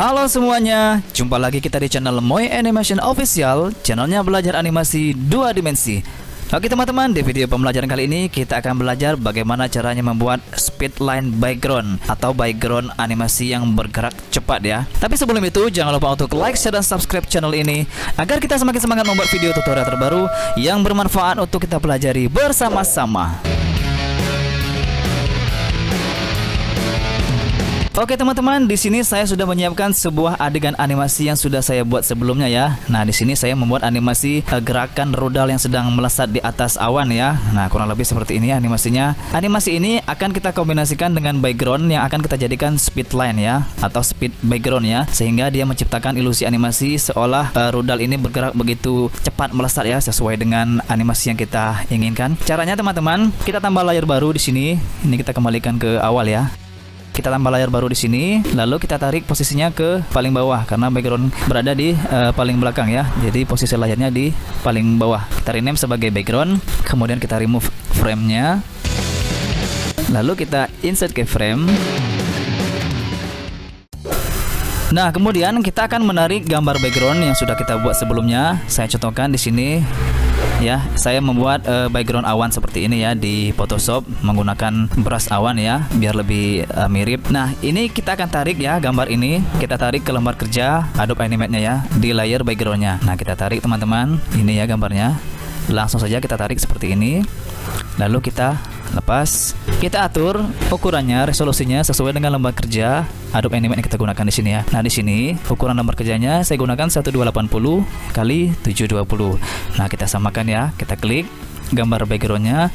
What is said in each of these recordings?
Halo semuanya, jumpa lagi kita di channel Moy Animation Official, channelnya belajar animasi 2 dimensi. Oke teman-teman, di video pembelajaran kali ini kita akan belajar bagaimana caranya membuat speedline background atau background animasi yang bergerak cepat ya. Tapi sebelum itu jangan lupa untuk like, share, dan subscribe channel ini agar kita semakin semangat membuat video tutorial terbaru yang bermanfaat untuk kita pelajari bersama-sama. Oke teman-teman, di sini saya sudah menyiapkan sebuah adegan animasi yang sudah saya buat sebelumnya ya. Nah, di sini saya membuat animasi gerakan rudal yang sedang melesat di atas awan ya. Nah, kurang lebih seperti ini animasinya. Animasi ini akan kita kombinasikan dengan background yang akan kita jadikan speedline ya, atau speed background ya, sehingga dia menciptakan ilusi animasi seolah rudal ini bergerak begitu cepat melesat ya, sesuai dengan animasi yang kita inginkan. Caranya teman-teman, kita tambah layar baru di sini. Ini kita kembalikan ke awal ya. Kita tambah layar baru di sini, lalu kita tarik posisinya ke paling bawah karena background berada di paling belakang ya. Jadi posisi layarnya di paling bawah. Kita rename sebagai background, kemudian kita remove frame-nya. Lalu kita insert ke frame. Nah, kemudian kita akan menarik gambar background yang sudah kita buat sebelumnya. Saya contohkan di sini. Ya, saya membuat background awan seperti ini ya di Photoshop menggunakan brush awan ya, biar lebih mirip. Nah, ini kita akan tarik ya gambar ini, kita tarik ke lembar kerja Adobe Animate-nya ya, di layer background-nya. Nah, kita tarik teman-teman, ini ya gambarnya. Langsung saja kita tarik seperti ini. Lalu kita lepas, kita atur ukurannya, resolusinya sesuai dengan lembar kerja Adobe Animate yang kita gunakan di sini ya. Nah, di sini ukuran lembar kerjanya saya gunakan 1280 kali 720. Nah, kita samakan ya. Kita klik gambar backgroundnya,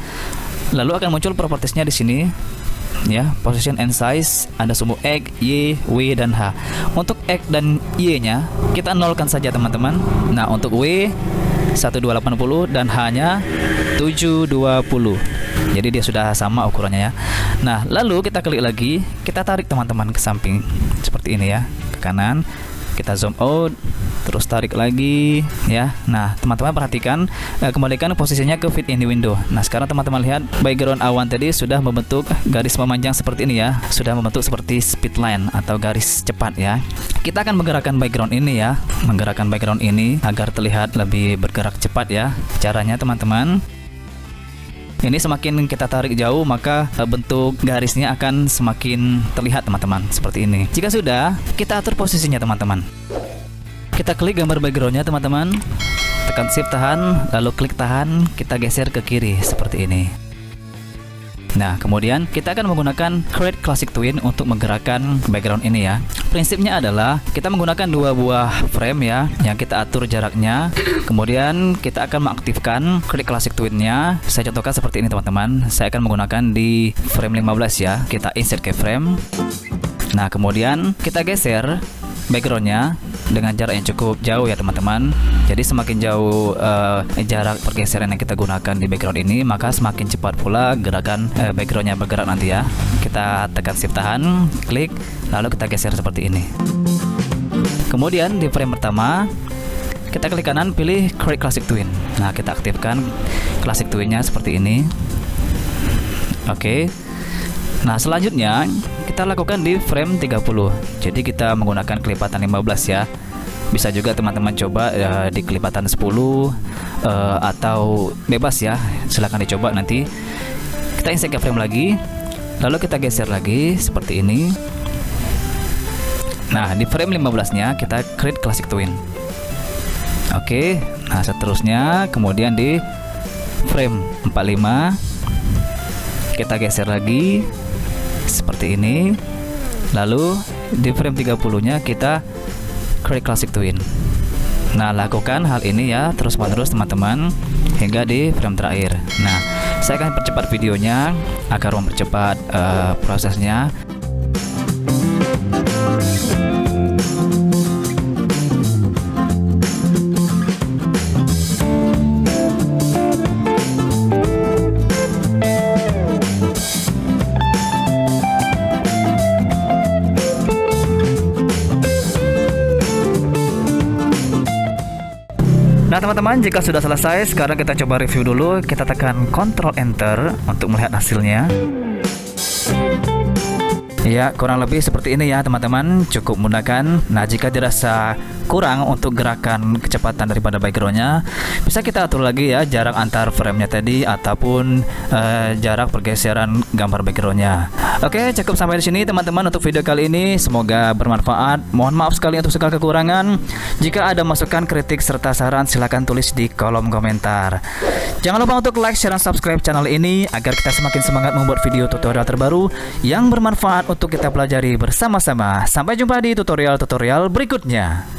lalu akan muncul propertiesnya di sini ya, position and size, ada sumbu X, Y, W, dan H. Untuk X dan Y-nya kita nolkan saja teman-teman. Nah, untuk W 1280 dan H-nya 720. Jadi dia sudah sama ukurannya ya. Nah, lalu kita klik lagi, kita tarik teman-teman ke samping seperti ini ya, ke kanan. Kita zoom out, terus tarik lagi ya. Nah, teman-teman perhatikan, kembalikan posisinya ke fit in the window. Nah, sekarang teman-teman lihat background awan tadi sudah membentuk garis memanjang seperti ini ya, sudah membentuk seperti speedline atau garis cepat ya. Kita akan menggerakkan background ini ya, menggerakkan background ini agar terlihat lebih bergerak cepat ya. Caranya teman-teman, ini semakin kita tarik jauh maka bentuk garisnya akan semakin terlihat teman-teman, seperti ini. Jika sudah, kita atur posisinya teman-teman. Kita klik gambar backgroundnya teman-teman, tekan shift tahan, lalu klik tahan, kita geser ke kiri seperti ini. Nah, kemudian kita akan menggunakan Create Classic Twin untuk menggerakkan background ini ya. Prinsipnya adalah kita menggunakan 2 buah frame ya, yang kita atur jaraknya. Kemudian kita akan mengaktifkan Create Classic Twin-nya. Saya contohkan seperti ini teman-teman. Saya akan menggunakan di frame 15 ya. Kita insert ke frame. Nah, kemudian kita geser backgroundnya dengan jarak yang cukup jauh ya teman-teman. Jadi semakin jauh jarak pergeseran yang kita gunakan di background ini, maka semakin cepat pula gerakan backgroundnya bergerak nanti ya. Kita tekan shift tahan, klik, lalu kita geser seperti ini. Kemudian di frame pertama kita klik kanan, pilih Create Classic Twin. Nah, kita aktifkan Classic Twin-nya seperti ini. Oke. Nah, selanjutnya kita lakukan di frame 30. Jadi kita menggunakan kelipatan 15 ya. Bisa juga teman-teman coba di kelipatan 10 atau bebas ya. Silahkan dicoba nanti. Kita insert ke frame lagi, lalu kita geser lagi seperti ini. Nah, di frame 15-nya kita create classic twin. Oke. Nah, seterusnya kemudian di frame 45 kita geser lagi seperti ini. Lalu di frame 30-nya kita create classic twin. Nah, lakukan hal ini ya terus-menerus teman-teman hingga di frame terakhir. Nah, saya akan percepat videonya agar mempercepat prosesnya. Nah teman-teman, jika sudah selesai, sekarang kita coba review dulu. Kita tekan Ctrl Enter untuk melihat hasilnya. Ya, kurang lebih seperti ini ya teman-teman, cukup mudah kan? Nah, jika dirasa kurang untuk gerakan kecepatan daripada backgroundnya, bisa kita atur lagi ya jarak antar framenya tadi ataupun jarak pergeseran gambar backgroundnya. Oke, cukup sampai di sini teman-teman untuk video kali ini. Semoga bermanfaat. Mohon maaf sekali untuk segala kekurangan. Jika ada masukan, kritik serta saran, silahkan tulis di kolom komentar. Jangan lupa untuk like, share, dan subscribe channel ini agar kita semakin semangat membuat video tutorial terbaru yang bermanfaat untuk kita pelajari bersama-sama. Sampai jumpa di tutorial-tutorial berikutnya.